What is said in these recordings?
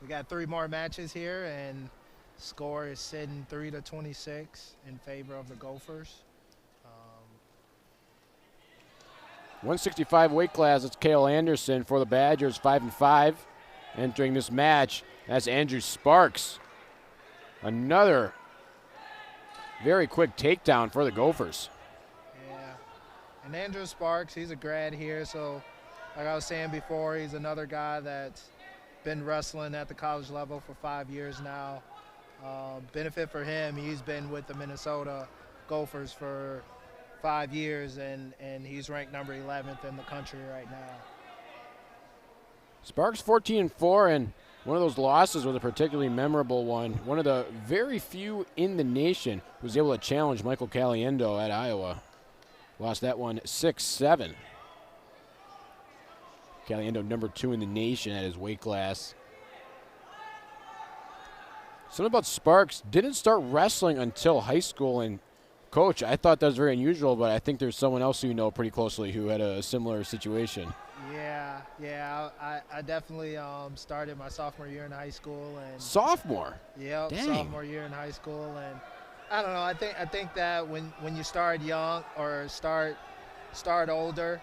We got 3 more matches here, and score is sitting 3-26 in favor of the Gophers. 165 weight class, it's Cale Anderson for the Badgers, 5-5. Entering this match, that's Andrew Sparks. Another very quick takedown for the Gophers. Yeah, and Andrew Sparks, he's a grad here, so like I was saying before, he's another guy that's been wrestling at the college level for 5 years now. Benefit for him, he's been with the Minnesota Gophers for 5 years, and he's ranked number 11th in the country right now. Sparks 14-4, and one of those losses was a particularly memorable one. One of the very few in the nation who was able to challenge Michael Caliendo at Iowa. Lost that one 6-7. Caliendo number 2 in the nation at his weight class. Something about Sparks, didn't start wrestling until high school, and Coach, I thought that was very unusual, but I think there's someone else who you know pretty closely who had a similar situation. Yeah, I definitely started my sophomore year in high school, and Sophomore? yep, Dang. sophomore year in high school, and I don't know. I think that when you start young or start older,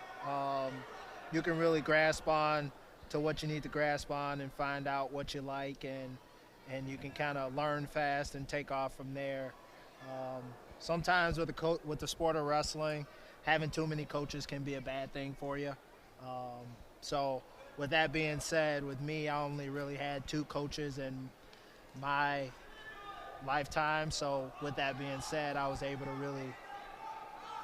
you can really grasp on to what you need to grasp on and find out what you like, and you can kind of learn fast and take off from there. Sometimes with the sport of wrestling, having too many coaches can be a bad thing for you. So with that being said, with me, I only really had 2 coaches in my lifetime. So with that being said, I was able to really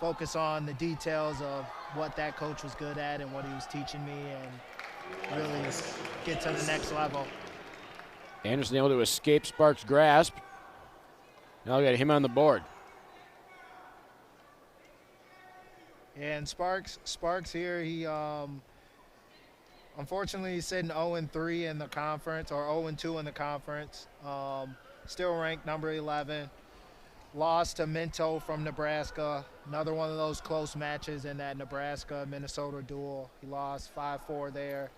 focus on the details of what that coach was good at and what he was teaching me, and really get to the next level. Anderson able to escape Sparks' grasp. Now we got him on the board. And Sparks here, he unfortunately he's sitting 0-3 in the conference, or 0-2 in the conference. Still ranked number 11. Lost to Minto from Nebraska. Another one of those close matches in that Nebraska-Minnesota duel. He lost 5-4 there.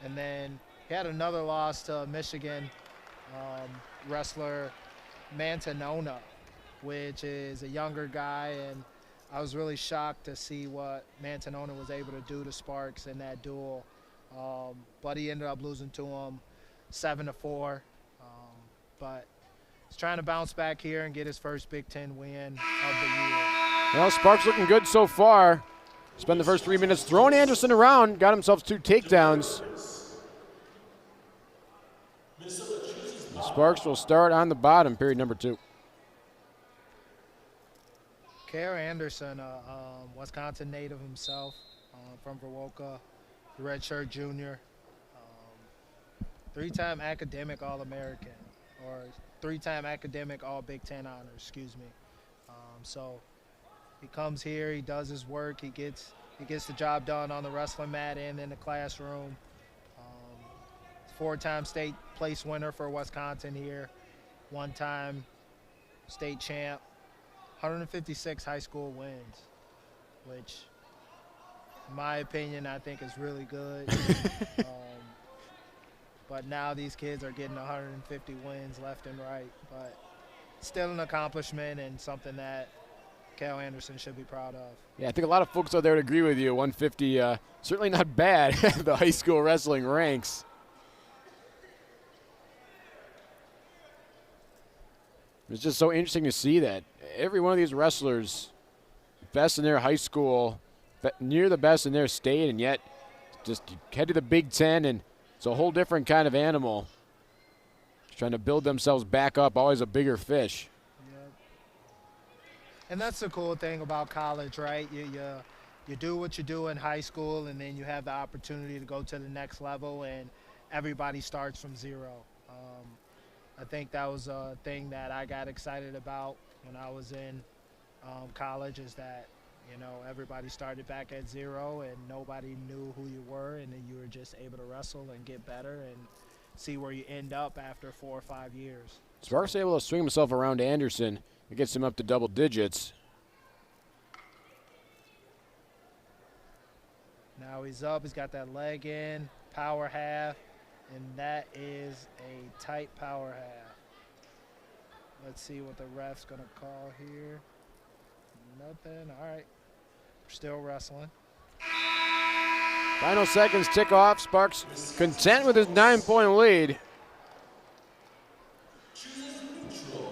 And then he had another loss to Michigan wrestler Mantanona, which is a younger guy, and I was really shocked to see what Mantanona was able to do to Sparks in that duel. But he ended up losing to him 7-4. But he's trying to bounce back here and get his first Big Ten win of the year. Well, Sparks looking good so far. Spent the first 3 minutes throwing Anderson around, got himself 2 takedowns. Sparks will start on the bottom, period number 2. Cale Anderson, Wisconsin native himself, from Wewoka, redshirt junior, 3-time academic All-American, or 3-time academic All-Big Ten honors, excuse me. So he comes here, he does his work, he gets the job done on the wrestling mat and in the classroom. 4-time state place winner for Wisconsin here, 1-time state champ. 156 high school wins, which, in my opinion, I think is really good. But now these kids are getting 150 wins left and right. But still an accomplishment and something that Cale Anderson should be proud of. Yeah, I think a lot of folks out there would agree with you. 150, certainly not bad the high school wrestling ranks. It's just so interesting to see that every one of these wrestlers, best in their high school, near the best in their state, and yet just head to the Big Ten, and it's a whole different kind of animal. Just trying to build themselves back up, always a bigger fish. Yep. And that's the cool thing about college, right? You do what you do in high school, and then you have the opportunity to go to the next level, and everybody starts from zero. I think that was a thing that I got excited about when I was in college, is that, you know, everybody started back at zero and nobody knew who you were, and then you were just able to wrestle and get better and see where you end up after 4 or 5 years. Sparks able to swing himself around Anderson. It gets him up to double digits. Now he's up, he's got that leg in, power half. And that is a tight power half. Let's see what the ref's going to call here. Nothing. All right. We're still wrestling. Final seconds tick off. Sparks content with his 9-point lead.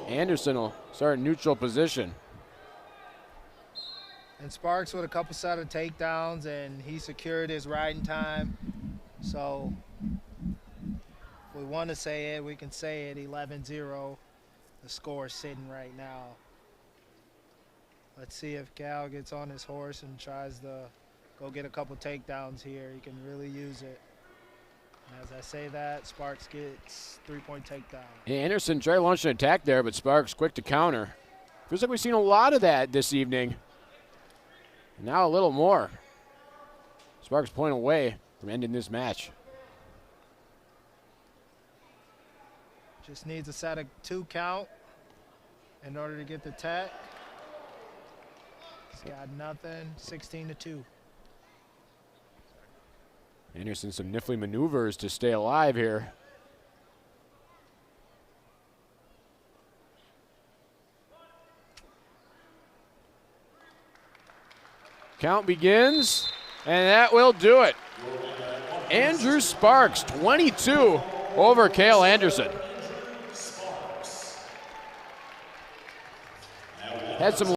Anderson will start in neutral position. And Sparks with a couple set of takedowns, and he secured his riding time. So if we want to say it, we can say it, 11-0. The score is sitting right now. Let's see if Cale gets on his horse and tries to go get a couple takedowns here. He can really use it. And as I say that, Sparks gets 3-point takedown. Yeah, Anderson tried to launch an attack there, but Sparks quick to counter. Feels like we've seen a lot of that this evening. Now a little more. Sparks point away from ending this match. Just needs a set of 2 count in order to get the tech. He's got nothing, 16-2. Anderson some nifty maneuvers to stay alive here. Count begins, and that will do it. Andrew Sparks, 22 over Cale Anderson. Had some